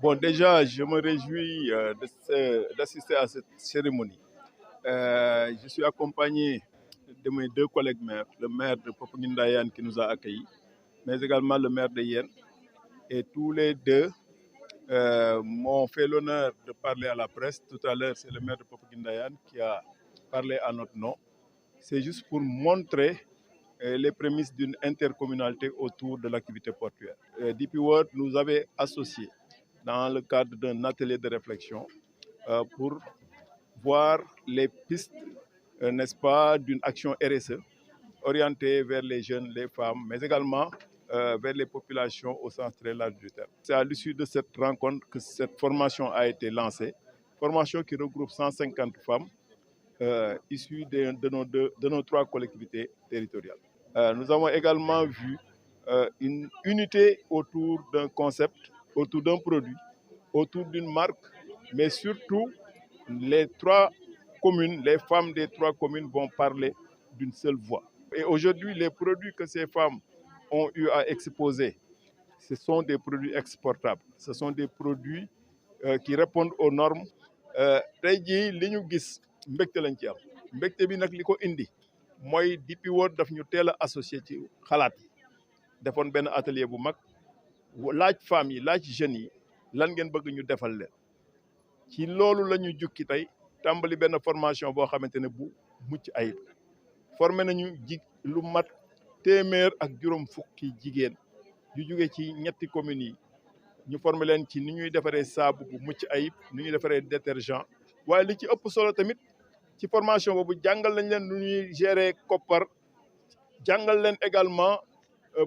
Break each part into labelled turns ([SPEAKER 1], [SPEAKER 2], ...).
[SPEAKER 1] Bon, déjà, je me réjouis d'assister à cette cérémonie. Je suis accompagné de mes deux collègues maires, le maire de Popenguine qui nous a accueillis, mais également le maire de Yen. Et tous les deux m'ont fait l'honneur de parler à la presse. Tout à l'heure, c'est le maire de Popenguine qui a parlé à notre nom. C'est juste pour montrer les prémices d'une intercommunalité autour de l'activité portuaire. DP World nous avait associés dans le cadre d'un atelier de réflexion pour voir les pistes, n'est-ce pas, d'une action RSE orientée vers les jeunes, les femmes, mais également vers les populations au sens très large du terme. C'est à l'issue de cette rencontre que cette formation a été lancée, formation qui regroupe 150 femmes issues de nos trois collectivités territoriales. Nous avons également vu une unité autour d'un concept, autour d'un produit, autour d'une marque, mais surtout les trois communes, les femmes des trois communes vont parler d'une seule voix. Et aujourd'hui, les produits que ces femmes ont eu à exposer, ce sont des produits exportables. Ce sont des produits qui répondent aux normes. Tey jii li ñu gis mbégte lañ ci am mbégte bi nag li ko indi mooy DP World daf ñu teel a associé ci xalaat yi defoon benn atelier bu mag laaj femmes yi laaj jeunes yi lan ngeen bëgg ñu defal leen ci loolu la ñu jukki tey tàmbali benn formation boo xamante ne bu mucc ayib formé nañu lu mat téeméer ak juróom fukki jigéen yu jóge ci ñetti communes yi ñu formé leen ci ni ñuy defaree saabu bu mucc ayib ni ñuy defaree détergent waaye li ci ëpp solo tamit ci formation boobu jàngal nañ leen nu ñuy gérer koppar jàngal leen également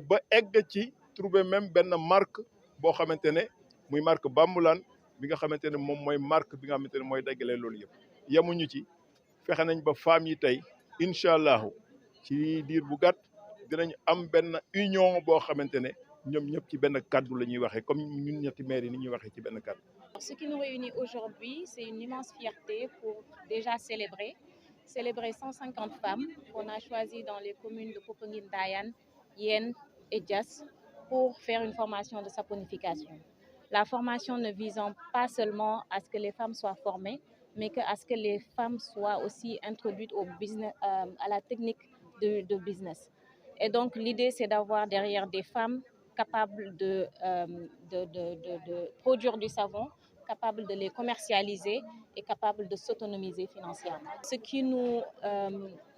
[SPEAKER 1] ba egg ci trouver même benn marque boo xamante ne muy marque Bambulaan bi nga xamante ne moom mooy marque bi nga xamante ne mooy daggalee loolu yëpp yemuñu ci fexe nañ ba femmes yi tey incha allahu ci diir bu gàtt dinañ am benn union boo xamante ne ñoom ñëpp ci benn kàddu la ñuy waxee comme ñun ñetti maires yi ni ñuy waxee ci benn kàddu.
[SPEAKER 2] Ce qui nous réunit aujourd'hui, c'est une immense fierté pour déjà célébrer 150 femmes qu'on a choisies dans les communes de Popenguine Dayan, Yen et Diass pour faire une formation de saponification. La formation ne visant pas seulement à ce que les femmes soient formées, mais à ce que les femmes soient aussi introduites au business, à la technique de business. Et donc l'idée, c'est d'avoir derrière des femmes capables de produire du savon, capables de les commercialiser et capables de s'autonomiser financièrement. Ce qui nous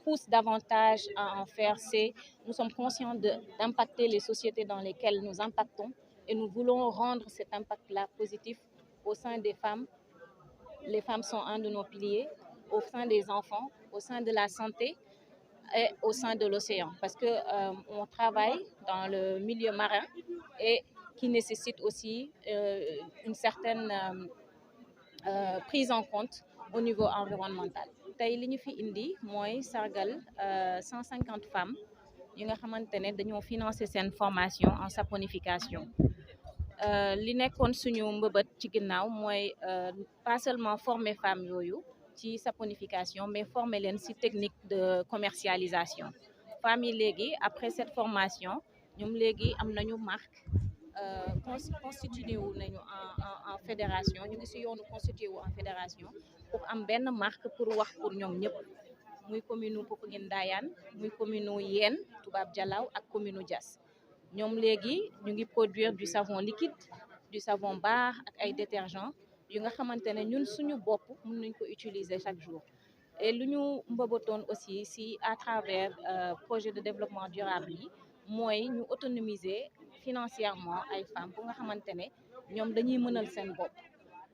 [SPEAKER 2] pousse davantage à en faire, c'est nous sommes conscients d'impacter les sociétés dans lesquelles nous impactons et nous voulons rendre cet impact-là positif au sein des femmes. Les femmes sont un de nos piliers, au sein des enfants, au sein de la santé et au sein de l'océan, parce que on travaille dans le milieu marin et qui nécessite aussi une certaine prise en compte au niveau environnemental. Tey li ñu fi indi mooy sargal 150 femmes yi nga xamante ne dañoo financer seen formation en saponification. Li nekkoon suñu mbëbët ci ginnaaw mooy pas seulement former femmes yooyu ci saponification, mais former leen ci technique de commercialisation. Femmes yi léegi après cette formation ñoom léegi am nañu marque constitué wu nañu en fédération ñu ngi ci yoonu constitué wu en fédération pour am benn marque pour wax pour ñoom ñëpp muy commune Popenguine Dayan muy commune Yen Toubab Dialaw ak commune Diass. ñoom léegi ñu ngi produire du savon liquide, du savon bar ak ay détergents yu nga xamante ne ñun suñu bopp mën nañ ko utiliser chaque jour. Et lu ñu mbëbatoon aussi si à travers projet de développement durable yi mooy ñu autonomiser financièrement ay femmes bu nga xamante ne ñoom dañuy mënal seen bopp,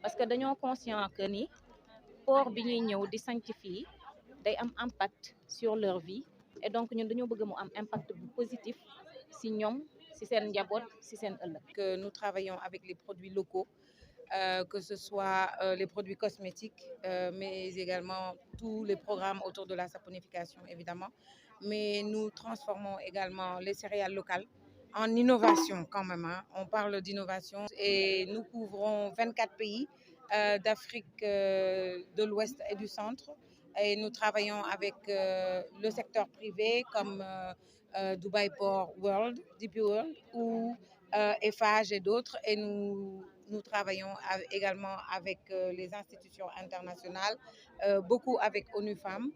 [SPEAKER 2] parce que dañoo conscient que ni port bi ñuy ñëw di sanc fii day am impact sur leur vie, et donc ñun dañoo bëgg mu am impact bu positif si ñoom, si seen njaboot, si seen ëllëg.
[SPEAKER 3] Que nous travaillons avec les produits locaux, que ce soit les produits cosmétiques, mais également tous les programmes autour de la saponification, évidemment. Mais nous transformons également les céréales locales en innovation quand même. Hein. On parle d'innovation et nous couvrons 24 pays d'Afrique de l'Ouest et du Centre. Et nous travaillons avec le secteur privé comme Dubai Port World, DP World ou Eiffage et d'autres. Et nous nous travaillons également avec les institutions internationales, beaucoup avec ONU Femmes,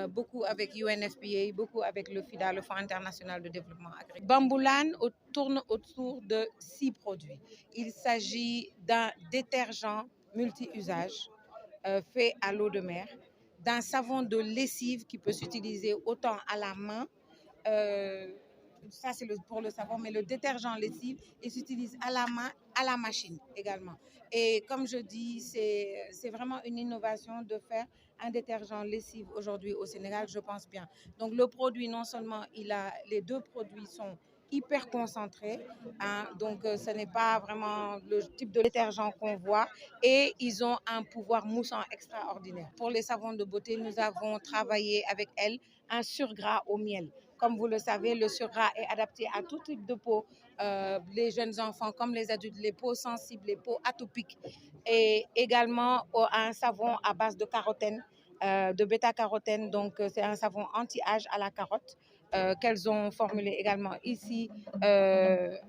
[SPEAKER 3] beaucoup avec UNFPA, beaucoup avec le FIDA, le Fonds international de développement agricole. Bamboulan tourne autour de 6 produits. Il s'agit d'un détergent multi-usage fait à l'eau de mer, d'un savon de lessive qui peut s'utiliser autant à la main, ça c'est pour le savon, mais le détergent lessive, il s'utilise à la main, à la machine également. Et comme je dis, c'est vraiment une innovation de faire un détergent lessive aujourd'hui au Sénégal, je pense bien. Donc le produit, non seulement les deux produits sont hyper concentrés, hein, donc ce n'est pas vraiment le type de détergent qu'on voit, et ils ont un pouvoir moussant extraordinaire. Pour les savons de beauté, nous avons travaillé avec elles un surgras au miel. Comme vous le savez, le surgras est adapté à tout type de peau, les jeunes enfants comme les adultes, les peaux sensibles, les peaux atopiques, et également un savon à base de carotène, de bêta-carotène. Donc c'est un savon anti-âge à la carotte qu'elles ont formulé également ici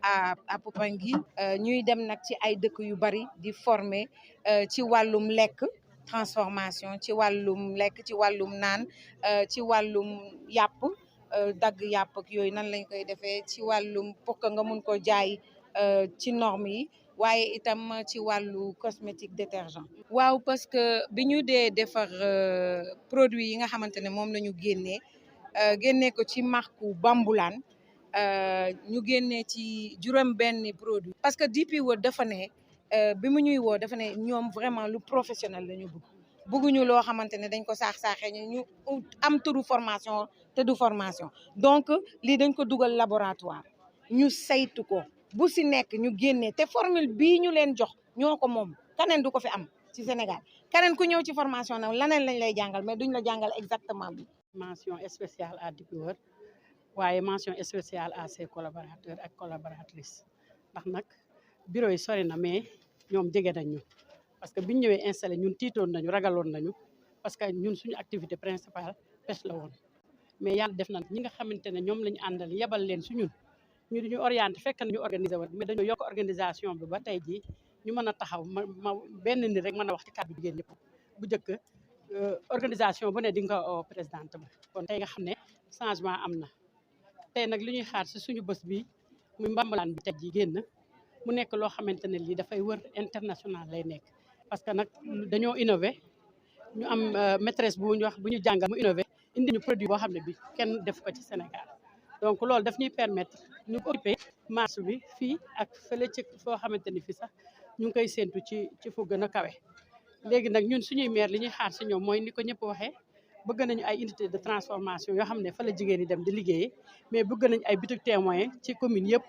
[SPEAKER 3] à Popenguine. ñuy dem nag ci ay dëkk yu bari di former ci wàllum lekk transformation, ci wàllum lekk, ci wàllum naan, ci wàllum yàpp, dagg yàpp ak yooyu nan lañ koy defee, ci wàllum pour que nga mun ko jaay ci normes yi, waaye itam ci wàllu cosmétique détergent. waaw parce que bi ñu dee defar produit yi nga xamante ne moom la ñu génnee ko ci marque Bamboulan, ñu génnee ci juróom-benni produit. parce que DP World dafa ne bi mu ñuy woo dafa ne ñoom vraiment lu professionnel la ñu bëgguñu loo xamante ne dañ ko saax-saaxee ñu am turu formation te du formation. donc lii dañ ko dugal laboratoire ñu saytu ko bu si nekk ñu génnee te formule bii ñu leen jox ñoo ko moom, keneen du ko fi am ci Sénégal. keneen ku ñëw ci formation nag laneen lañ lay jàngal mais duñ la jàngal exactement bi.
[SPEAKER 4] mention spéciale à DP World waaye mention spéciale à ses collaborateurs ak collaboratrices ndax nag bureau yi sori na mais ñoom jege nañ ñu parce que biñ ñëwee installé ñun tiitoon nañu ragaloon nañu parce que ñun suñu activité principale pêche la woon. mais yàlla def na ñi nga xamante ne ñoom lañu àndal yebal leen su ñun ñu di ñu orienté fekk nañu organiser woon mais dañoo yokk organisation bi ba tey jii ñu mën a taxaw ma benn nit rek mën a wax ci kàddu jigéen ñëpp. bu njëkk organisation bu ne di nga ko présidente ba kon tey nga xam ne changement am na tey nag li ñuy xaar si suñu bés bi muy Bamboulan bi tey jii génn mu nekk loo xamante ne lii dafay wër international lay nekk. parce que nag dañoo innové ñu am maîtresse bu ñu wax bu ñu jàngal mu innové indi ñu produit boo xam ne bi kenn def ko ci Sénégal. donc loolu daf ñuy permettre ñu occuper marché bi fii ak fële ci foo xamante ni fii sax ñu ngi koy séentu ci fu gën a kawe. léegi nag ñun suñuy maire li ñuy xaar si ñoom mooy ni ko ñëpp waxee bëgg nañu ay unité de transformation yoo xam ne fa la jigéen ñi dem di liggéeyee mais bëgg nañu ay boutique témoin ci commune yëpp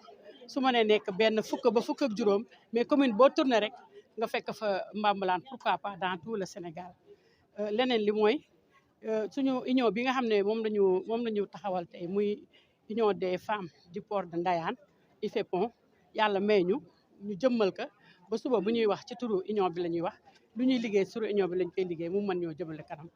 [SPEAKER 4] su ma nee nekk benn fukk ba fukk ak juróom mais commune boo tourné rek nga fekk fa Bamboulan pourquoi pas dans tout le Sénégal. leneen li mooy suñu union bi nga xam ne moom lañu taxawal tey muy union des femmes du port de Ndayane IFEPON yàlla may ñu jëmmal ko ba suba bu ñuy wax ci turu union bi la ñuy wax lu ñuy liggéey sur union bi lañ koy liggéey mu mën ñoo jëmale kanam